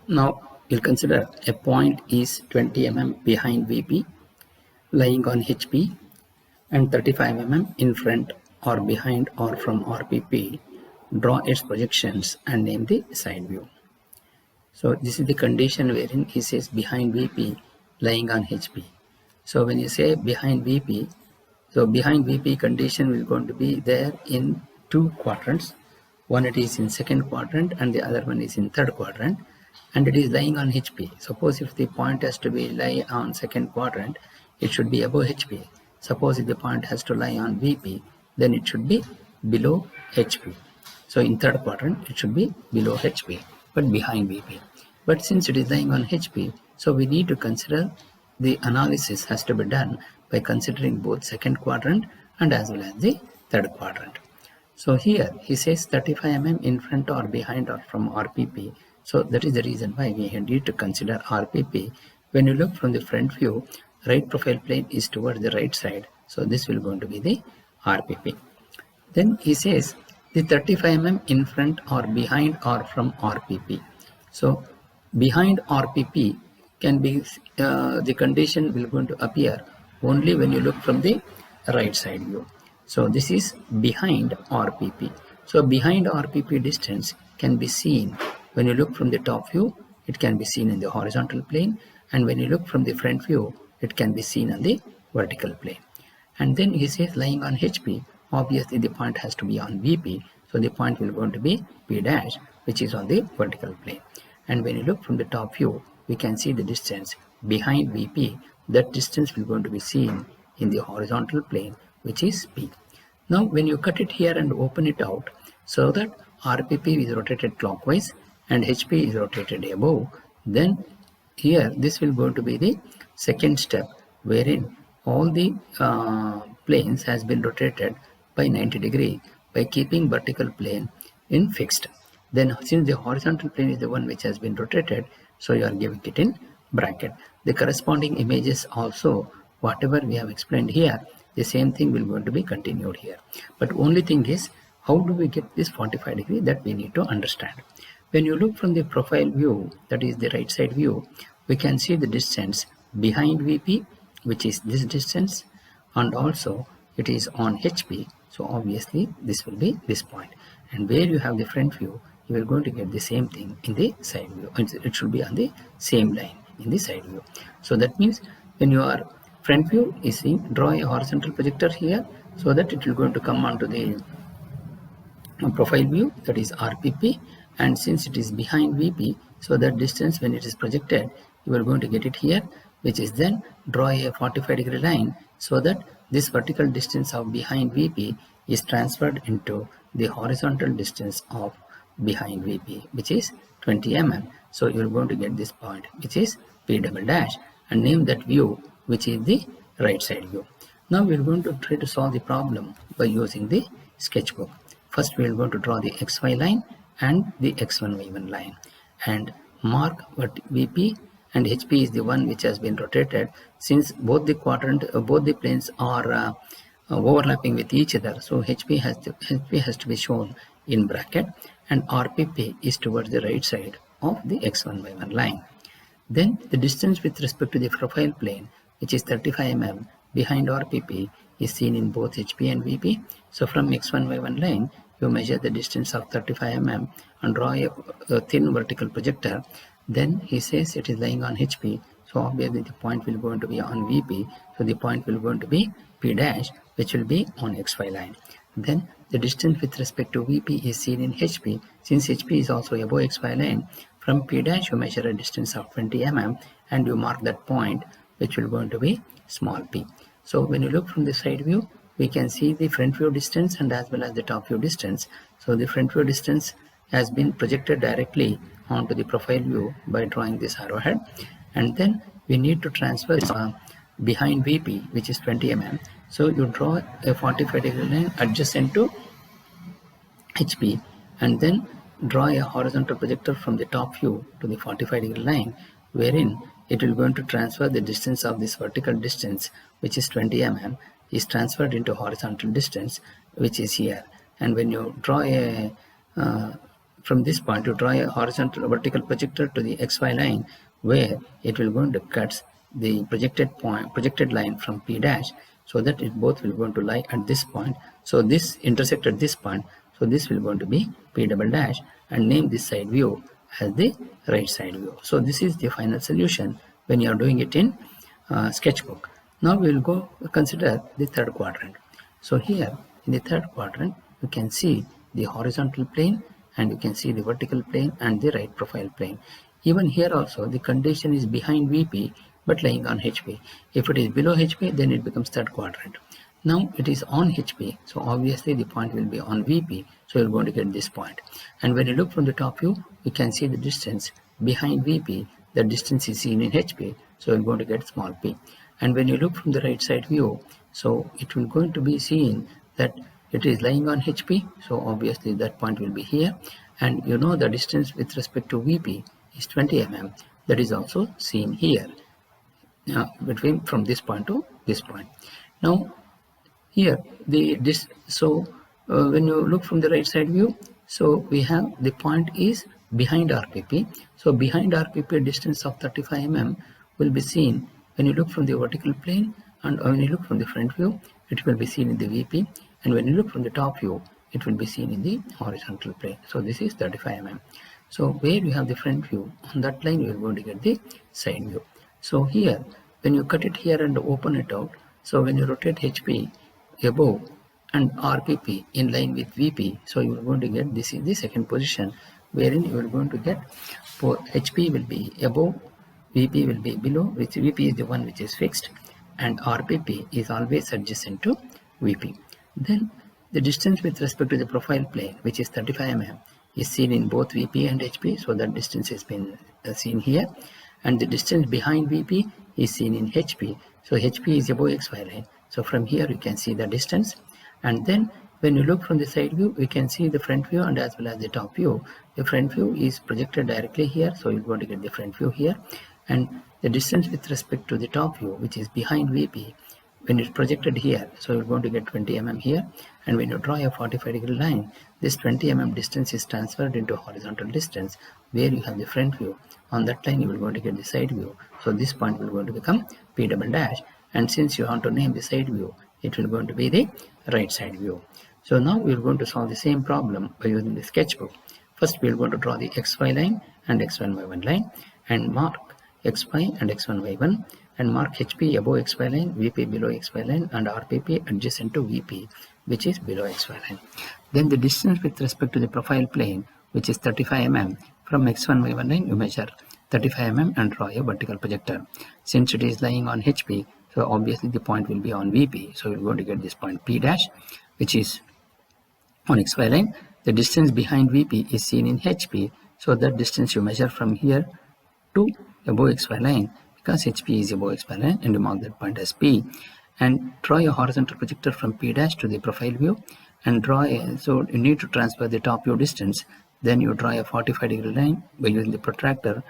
Now we'll consider a point is 20 mm behind VP lying on HP and 35 mm in front or behind or from RPP. Draw its projections and name the side view. So this is the condition wherein he says behind VP lying on HP. So when you say behind VP, so behind VP condition will going to be there in two quadrants. One it is in second quadrant and the other one is in third quadrant, and it is lying on HP. Suppose if the point has to be lie on second quadrant, it should be above HP. Suppose if the point has to lie on VP, then it should be below HP. So in third quadrant, it should be below HP, but behind VP. But since it is lying on HP, so we need to consider the analysis has to be done by considering both second quadrant and as well as the third quadrant. So here he says 35 mm in front or behind or from RPP. So that is the reason why we need to consider RPP. When you look from the front view, right profile plane is towards the right side. So this will going to be the RPP. Then he says the 35 mm in front or behind or from RPP. So behind RPP can be the condition will going to appear only when you look from the right side view. So this is behind RPP. So behind RPP distance can be seen when you look from the top view. It can be seen in the horizontal plane, and when you look from the front view, it can be seen on the vertical plane. And then he says lying on HP, obviously the point has to be on VP, so the point will going to be P dash, which is on the vertical plane. And when you look from the top view, we can see the distance behind VP. That distance will going to be seen in the horizontal plane, which is P. Now when you cut it here and open it out, so that RPP is rotated clockwise and HP is rotated above, then here this will going to be the second step, wherein all the planes has been rotated by 90 degree by keeping vertical plane in fixed. Then since the horizontal plane is the one which has been rotated, so you are giving it in bracket. The corresponding images also, whatever we have explained here, the same thing will going to be continued here. But only thing is, how do we get this 45 degree, that we need to understand. When you look from the profile view, that is the right side view, we can see the distance behind VP, which is this distance, and also it is on HP. So obviously this will be this point. And where you have the front view, you are going to get the same thing in the side view. It should be on the same line in the side view. So that means when you are front view is seen, draw a horizontal projector here, so that it will going to come onto the profile view, that is RPP, and since it is behind VP, so that distance when it is projected, you are going to get it here, which is then draw a 45 degree line, so that this vertical distance of behind VP is transferred into the horizontal distance of behind VP, which is 20 mm. So you are going to get this point, which is P double dash, and name that view, which is the right side view. Now we are going to try to solve the problem by using the sketchbook. First we are going to draw the XY line and the X1 Y1 line, and mark what VP and HP is the one which has been rotated. Since both the both the planes are overlapping with each other, so HP has to be shown in bracket, and RPP is towards the right side of the X1 Y1 line. Then the distance with respect to the profile plane, which is 35 mm behind RPP, is seen in both HP and VP. So from X1 Y1 line, you measure the distance of 35 mm and draw a thin vertical projector. Then he says it is lying on HP, so obviously the point will going to be on VP, so the point will going to be P dash, which will be on XY line. Then the distance with respect to VP is seen in HP. Since HP is also above XY line, from P dash you measure a distance of 20 mm and you mark that point, which will going to be small p. So when you look from the side view, we can see the front view distance and as well as the top view distance. So the front view distance has been projected directly onto the profile view by drawing this arrowhead, and then we need to transfer behind VP, which is 20 mm. So you draw a 45 degree line adjacent to HP, and then draw a horizontal projector from the top view to the 45 degree line, wherein it will going to transfer the distance of this vertical distance, which is 20 mm, is transferred into horizontal distance, which is here. And when you draw a from this point you draw a horizontal vertical projector to the XY line, where it will going to cut the projected line from P dash, so that it both will going to lie at this point. So this intersect at this point, so this will going to be P double dash, and name this side view as the right side view. So this is the final solution when you are doing it in sketchbook. Now we will go consider the third quadrant. So here in the third quadrant you can see the horizontal plane, and you can see the vertical plane and the right profile plane. Even here also the condition is behind VP but lying on HP. If it is below HP, then it becomes third quadrant. Now it is on HP, so obviously the point will be on VP, so you're going to get this point. And when you look from the top view, you can see the distance behind VP. The distance is seen in HP, so you're going to get small p. And when you look from the right side view, so it will going to be seen that it is lying on HP, so obviously that point will be here. And you know the distance with respect to VP is 20 mm. That is also seen here, between from this point to this point. Now here when you look from the right side view, so we have the point is behind RPP. So behind RPP distance of 35 mm will be seen when you look from the vertical plane, and when you look from the front view, it will be seen in the VP, and when you look from the top view, it will be seen in the horizontal plane. So this is 35 mm. So where you have the front view, on that line you are going to get the side view. So here when you cut it here and open it out, so when you rotate HP above and RPP in line with VP, so you are going to get, this is the second position, wherein you are going to get for HP will be above, VP will be below, which VP is the one which is fixed, and RPP is always adjacent to VP. Then the distance with respect to the profile plane, which is 35 mm, is seen in both VP and HP, so that distance has been seen here. And the distance behind VP is seen in HP, so HP is above XY line. So from here you can see the distance, and then when you look from the side view, you can see the front view and as well as the top view. The front view is projected directly here, so you're going to get the front view here. And the distance with respect to the top view, which is behind VP, when it's projected here, so you're going to get 20 mm here. And when you draw a 45-degree line, this 20 mm distance is transferred into horizontal distance, where you have the front view. On that line you will going to get the side view, so this point will going to become P double dash, and since you want to name the side view, it will going to be the right side view. So now we are going to solve the same problem by using the sketchbook. First we are going to draw the XY line and X1 Y1 line, and mark XY and X1 Y1, and mark HP above XY line, VP below XY line, and RPP adjacent to VP, which is below XY line. Then the distance with respect to the profile plane, which is 35 mm, from X1 Y1 line you measure 35 mm and draw a vertical projector. Since it is lying on HP, so obviously the point will be on VP, so you're going to get this point P dash, which is on XY line. The distance behind VP is seen in HP, so that distance you measure from here to above XY line, because HP is above XY line, and you mark that point as P. And draw a horizontal projector from P dash to the profile view, and draw a, so you need to transfer the top view distance. Then you draw a 45-degree line by using the protractor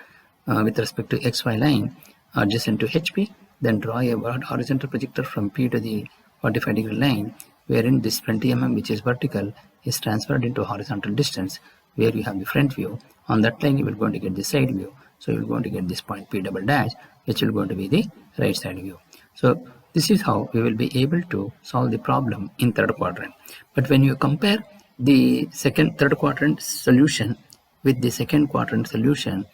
with respect to XY line adjacent to HP. Then draw a horizontal projector from P to the 45-degree line, wherein this 20 mm, which is vertical, is transferred into horizontal distance, where you have the front view. On that line you will going to get the side view, so you are going to get this point P double dash, which will going to be the right side view. So this is how we will be able to solve the problem in third quadrant. But when you compare the third quadrant solution with the second quadrant solution,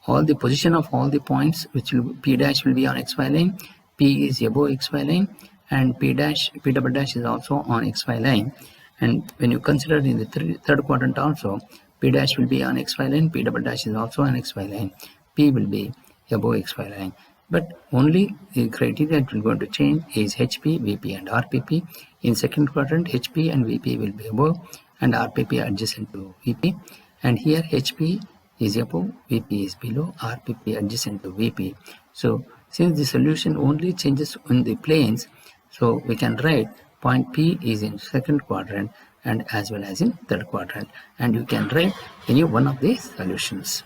all the position of all the points, which will P dash will be on XY line, P is above XY line, and P double dash is also on XY line. And when you consider in the third quadrant also, P dash will be on XY line, P double dash is also on XY line, P will be above XY line. But only the criteria that will going to change is HP, VP and RPP. In second quadrant, HP and VP will be above and RPP adjacent to VP. And here HP is above, VP is below, RPP adjacent to VP. So since the solution only changes in the planes, so we can write point P is in second quadrant and as well as in third quadrant, and you can write any one of the solutions.